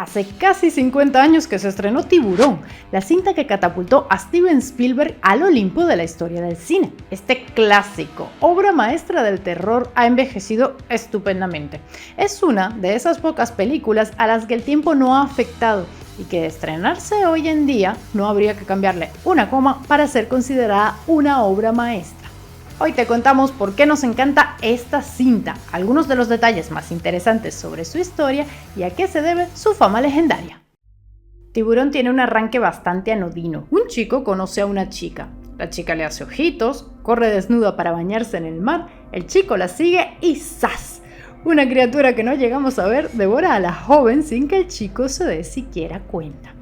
Hace casi 50 años que se estrenó Tiburón, la cinta que catapultó a Steven Spielberg al Olimpo de la historia del cine. Este clásico, obra maestra del terror, ha envejecido estupendamente. Es una de esas pocas películas a las que el tiempo no ha afectado y que de estrenarse hoy en día no habría que cambiarle una coma para ser considerada una obra maestra. Hoy te contamos por qué nos encanta esta cinta, algunos de los detalles más interesantes sobre su historia y a qué se debe su fama legendaria. Tiburón tiene un arranque bastante anodino. Un chico conoce a una chica. La chica le hace ojitos, corre desnuda para bañarse en el mar, el chico la sigue y ¡zas! Una criatura que no llegamos a ver devora a la joven sin que el chico se dé siquiera cuenta.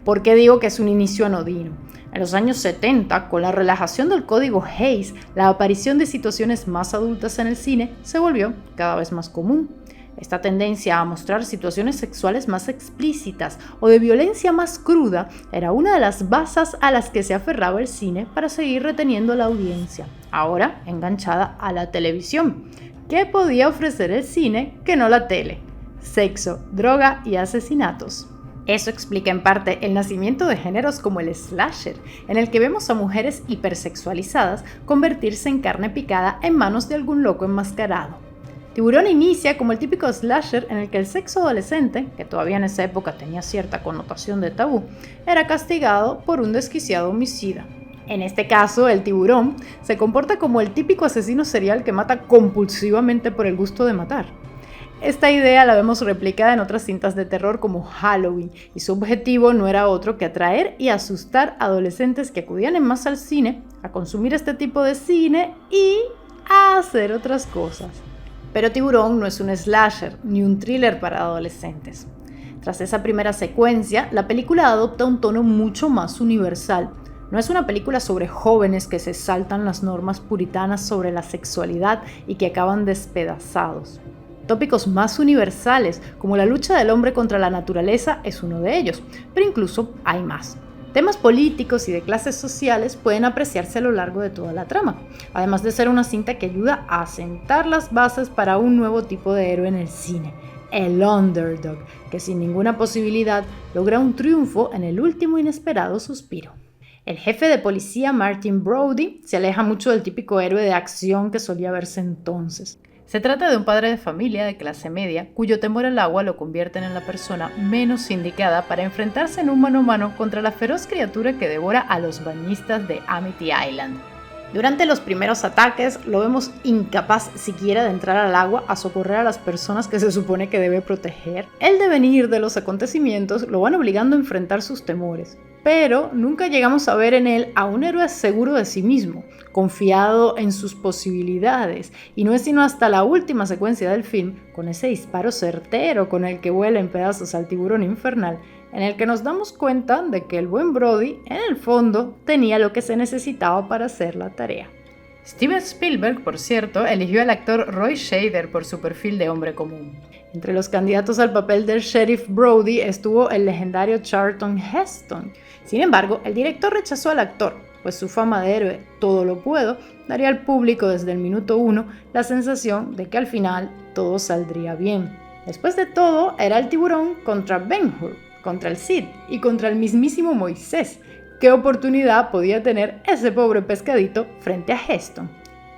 ¿Por qué digo que es un inicio anodino? En los años 70, con la relajación del código Hays, la aparición de situaciones más adultas en el cine se volvió cada vez más común. Esta tendencia a mostrar situaciones sexuales más explícitas o de violencia más cruda era una de las bases a las que se aferraba el cine para seguir reteniendo la audiencia, ahora enganchada a la televisión. ¿Qué podía ofrecer el cine que no la tele? Sexo, droga y asesinatos. Eso explica en parte el nacimiento de géneros como el slasher, en el que vemos a mujeres hipersexualizadas convertirse en carne picada en manos de algún loco enmascarado. Tiburón inicia como el típico slasher en el que el sexo adolescente, que todavía en esa época tenía cierta connotación de tabú, era castigado por un desquiciado homicida. En este caso, el tiburón se comporta como el típico asesino serial que mata compulsivamente por el gusto de matar. Esta idea la vemos replicada en otras cintas de terror como Halloween, y su objetivo no era otro que atraer y asustar a adolescentes que acudían en masa al cine, a consumir este tipo de cine y a hacer otras cosas. Pero Tiburón no es un slasher ni un thriller para adolescentes. Tras esa primera secuencia, la película adopta un tono mucho más universal. No es una película sobre jóvenes que se saltan las normas puritanas sobre la sexualidad y que acaban despedazados. Tópicos más universales, como la lucha del hombre contra la naturaleza, es uno de ellos, pero incluso hay más. Temas políticos y de clases sociales pueden apreciarse a lo largo de toda la trama, además de ser una cinta que ayuda a sentar las bases para un nuevo tipo de héroe en el cine, el underdog, que sin ninguna posibilidad logra un triunfo en el último inesperado suspiro. El jefe de policía Martin Brody se aleja mucho del típico héroe de acción que solía verse entonces. Se trata de un padre de familia de clase media cuyo temor al agua lo convierte en la persona menos indicada para enfrentarse en un mano a mano contra la feroz criatura que devora a los bañistas de Amity Island. Durante los primeros ataques lo vemos incapaz siquiera de entrar al agua a socorrer a las personas que se supone que debe proteger. El devenir de los acontecimientos lo van obligando a enfrentar sus temores, pero nunca llegamos a ver en él a un héroe seguro de sí mismo, confiado en sus posibilidades, y no es sino hasta la última secuencia del film, con ese disparo certero con el que vuela en pedazos al tiburón infernal, en el que nos damos cuenta de que el buen Brody, en el fondo, tenía lo que se necesitaba para hacer la tarea. Steven Spielberg, por cierto, eligió al actor Roy Scheider por su perfil de hombre común. Entre los candidatos al papel del sheriff Brody estuvo el legendario Charlton Heston. Sin embargo, el director rechazó al actor, pues su fama de héroe todo lo puedo daría al público desde el minuto 1 la sensación de que al final todo saldría bien. Después de todo, era el tiburón contra Ben-Hur, contra el Cid y contra el mismísimo Moisés. ¿Qué oportunidad podía tener ese pobre pescadito frente a Heston?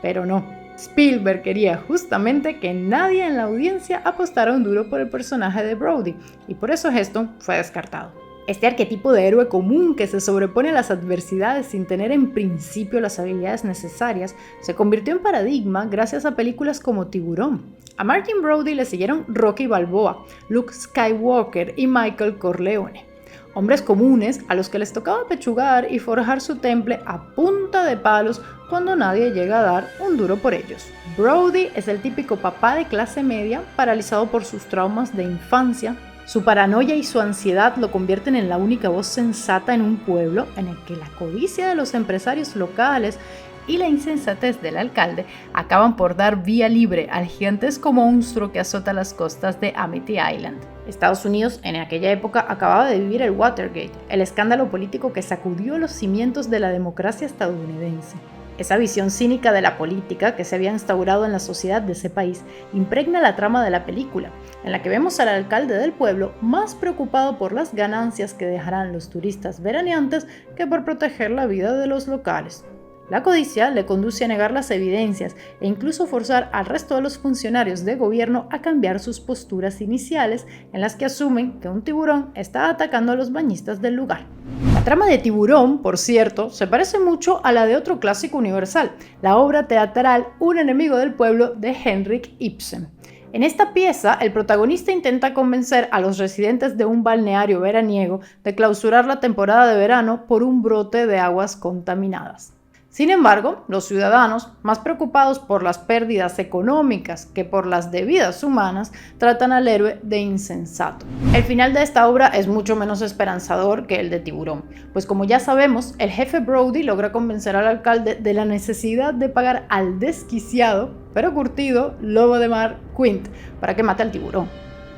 Pero no, Spielberg quería justamente que nadie en la audiencia apostara un duro por el personaje de Brody, y por eso Heston fue descartado. Este arquetipo de héroe común que se sobrepone a las adversidades sin tener en principio las habilidades necesarias se convirtió en paradigma gracias a películas como Tiburón. A Martin Brody le siguieron Rocky Balboa, Luke Skywalker y Michael Corleone. Hombres comunes a los que les tocaba pechugar y forjar su temple a punta de palos cuando nadie llega a dar un duro por ellos. Brody es el típico papá de clase media paralizado por sus traumas de infancia. Su paranoia y su ansiedad lo convierten en la única voz sensata en un pueblo en el que la codicia de los empresarios locales y la insensatez del alcalde acaban por dar vía libre al gigantesco monstruo que azota las costas de Amity Island. Estados Unidos en aquella época acababa de vivir el Watergate, el escándalo político que sacudió los cimientos de la democracia estadounidense. Esa visión cínica de la política que se había instaurado en la sociedad de ese país impregna la trama de la película, en la que vemos al alcalde del pueblo más preocupado por las ganancias que dejarán los turistas veraneantes que por proteger la vida de los locales. La codicia le conduce a negar las evidencias e incluso forzar al resto de los funcionarios de gobierno a cambiar sus posturas iniciales en las que asumen que un tiburón está atacando a los bañistas del lugar. La trama de Tiburón, por cierto, se parece mucho a la de otro clásico universal, la obra teatral Un enemigo del pueblo de Henrik Ibsen. En esta pieza, el protagonista intenta convencer a los residentes de un balneario veraniego de clausurar la temporada de verano por un brote de aguas contaminadas. Sin embargo, los ciudadanos, más preocupados por las pérdidas económicas que por las de vidas humanas, tratan al héroe de insensato. El final de esta obra es mucho menos esperanzador que el de Tiburón, pues como ya sabemos, el jefe Brody logra convencer al alcalde de la necesidad de pagar al desquiciado, pero curtido, lobo de mar Quint para que mate al tiburón.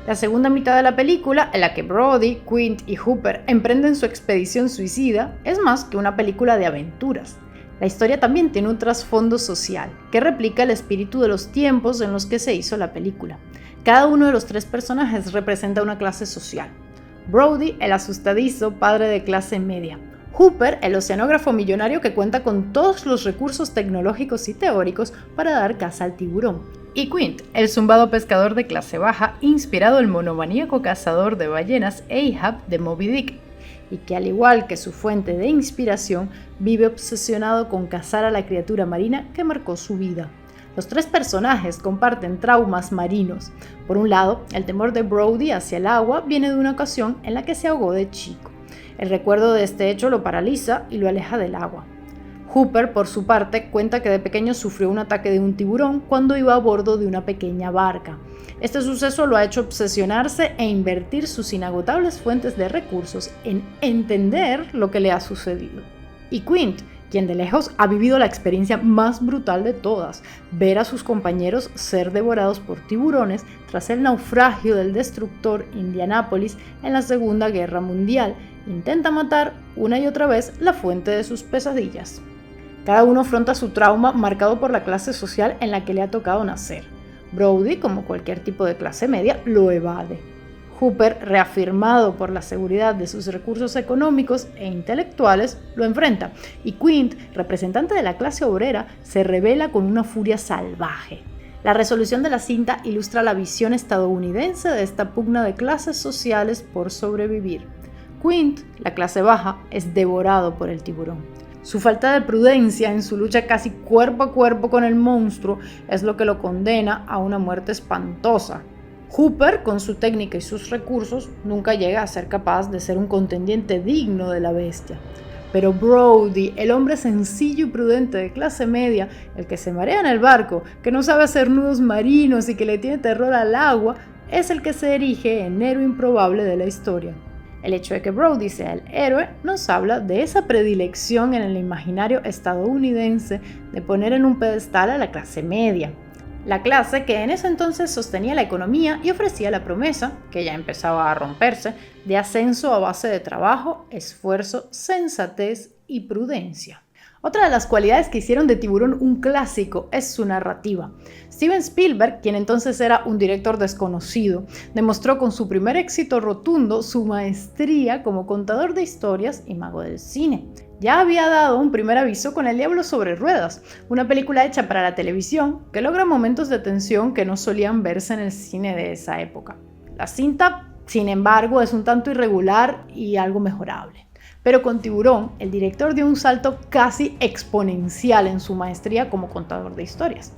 La segunda mitad de la película, en la que Brody, Quint y Hooper emprenden su expedición suicida, es más que una película de aventuras. La historia también tiene un trasfondo social, que replica el espíritu de los tiempos en los que se hizo la película. Cada uno de los tres personajes representa una clase social. Brody, el asustadizo padre de clase media. Hooper, el oceanógrafo millonario que cuenta con todos los recursos tecnológicos y teóricos para dar caza al tiburón. Y Quint, el zumbado pescador de clase baja, inspirado en el monomaníaco cazador de ballenas Ahab de Moby Dick, y que al igual que su fuente de inspiración, vive obsesionado con cazar a la criatura marina que marcó su vida. Los tres personajes comparten traumas marinos. Por un lado, el temor de Brody hacia el agua viene de una ocasión en la que se ahogó de chico. El recuerdo de este hecho lo paraliza y lo aleja del agua. Hooper, por su parte, cuenta que de pequeño sufrió un ataque de un tiburón cuando iba a bordo de una pequeña barca. Este suceso lo ha hecho obsesionarse e invertir sus inagotables fuentes de recursos en entender lo que le ha sucedido. Y Quint, quien de lejos ha vivido la experiencia más brutal de todas, ver a sus compañeros ser devorados por tiburones tras el naufragio del destructor Indianapolis en la Segunda Guerra Mundial, intenta matar una y otra vez la fuente de sus pesadillas. Cada uno afronta su trauma marcado por la clase social en la que le ha tocado nacer. Brody, como cualquier tipo de clase media, lo evade. Hooper, reafirmado por la seguridad de sus recursos económicos e intelectuales, lo enfrenta. Y Quint, representante de la clase obrera, se revela con una furia salvaje. La resolución de la cinta ilustra la visión estadounidense de esta pugna de clases sociales por sobrevivir. Quint, la clase baja, es devorado por el tiburón. Su falta de prudencia en su lucha casi cuerpo a cuerpo con el monstruo es lo que lo condena a una muerte espantosa. Hooper, con su técnica y sus recursos, nunca llega a ser capaz de ser un contendiente digno de la bestia. Pero Brody, el hombre sencillo y prudente de clase media, el que se marea en el barco, que no sabe hacer nudos marinos y que le tiene terror al agua, es el que se erige en héroe improbable de la historia. El hecho de que Brody sea el héroe nos habla de esa predilección en el imaginario estadounidense de poner en un pedestal a la clase media. La clase que en ese entonces sostenía la economía y ofrecía la promesa, que ya empezaba a romperse, de ascenso a base de trabajo, esfuerzo, sensatez y prudencia. Otra de las cualidades que hicieron de Tiburón un clásico es su narrativa. Steven Spielberg, quien entonces era un director desconocido, demostró con su primer éxito rotundo su maestría como contador de historias y mago del cine. Ya había dado un primer aviso con El Diablo sobre Ruedas, una película hecha para la televisión que logra momentos de tensión que no solían verse en el cine de esa época. La cinta, sin embargo, es un tanto irregular y algo mejorable. Pero con Tiburón, el director dio un salto casi exponencial en su maestría como contador de historias.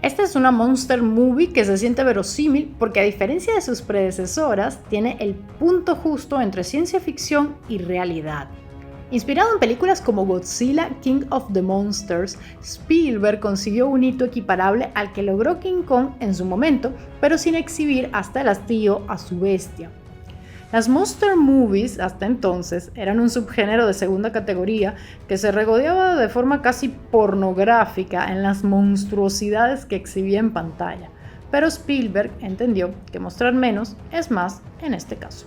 Esta es una monster movie que se siente verosímil porque, a diferencia de sus predecesoras, tiene el punto justo entre ciencia ficción y realidad. Inspirado en películas como Godzilla, King of the Monsters, Spielberg consiguió un hito equiparable al que logró King Kong en su momento, pero sin exhibir hasta el hastío a su bestia. Las monster movies, hasta entonces, eran un subgénero de segunda categoría que se regodeaba de forma casi pornográfica en las monstruosidades que exhibía en pantalla, pero Spielberg entendió que mostrar menos es más en este caso.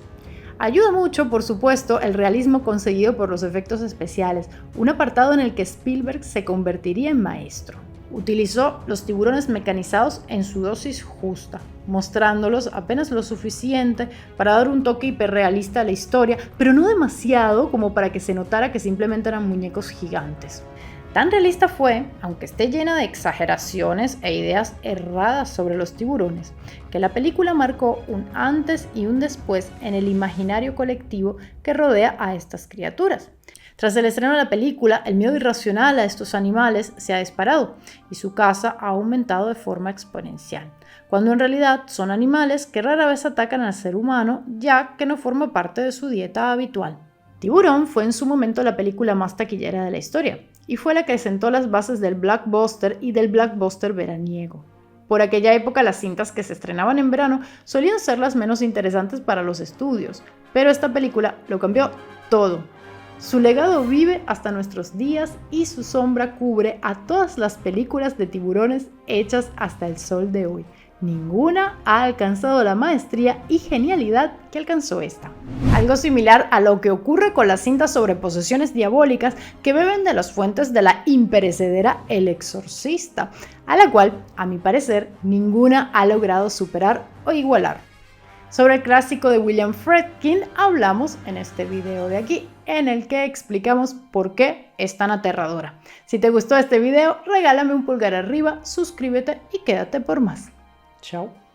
Ayuda mucho, por supuesto, el realismo conseguido por los efectos especiales, un apartado en el que Spielberg se convertiría en maestro. Utilizó los tiburones mecanizados en su dosis justa, mostrándolos apenas lo suficiente para dar un toque hiperrealista a la historia, pero no demasiado como para que se notara que simplemente eran muñecos gigantes. Tan realista fue, aunque esté llena de exageraciones e ideas erradas sobre los tiburones, que la película marcó un antes y un después en el imaginario colectivo que rodea a estas criaturas. Tras el estreno de la película, el miedo irracional a estos animales se ha disparado y su caza ha aumentado de forma exponencial, cuando en realidad son animales que rara vez atacan al ser humano, ya que no forma parte de su dieta habitual. Tiburón fue en su momento la película más taquillera de la historia, y fue la que sentó las bases del blockbuster y del blockbuster veraniego. Por aquella época las cintas que se estrenaban en verano solían ser las menos interesantes para los estudios, pero esta película lo cambió todo. Su legado vive hasta nuestros días y su sombra cubre a todas las películas de tiburones hechas hasta el sol de hoy. Ninguna ha alcanzado la maestría y genialidad que alcanzó esta. Algo similar a lo que ocurre con las cintas sobre posesiones diabólicas que beben de las fuentes de la imperecedera El Exorcista, a la cual, a mi parecer, ninguna ha logrado superar o igualar. Sobre el clásico de William Friedkin hablamos en este video de aquí, en el que explicamos por qué es tan aterradora. Si te gustó este video, regálame un pulgar arriba, suscríbete y quédate por más. Chao.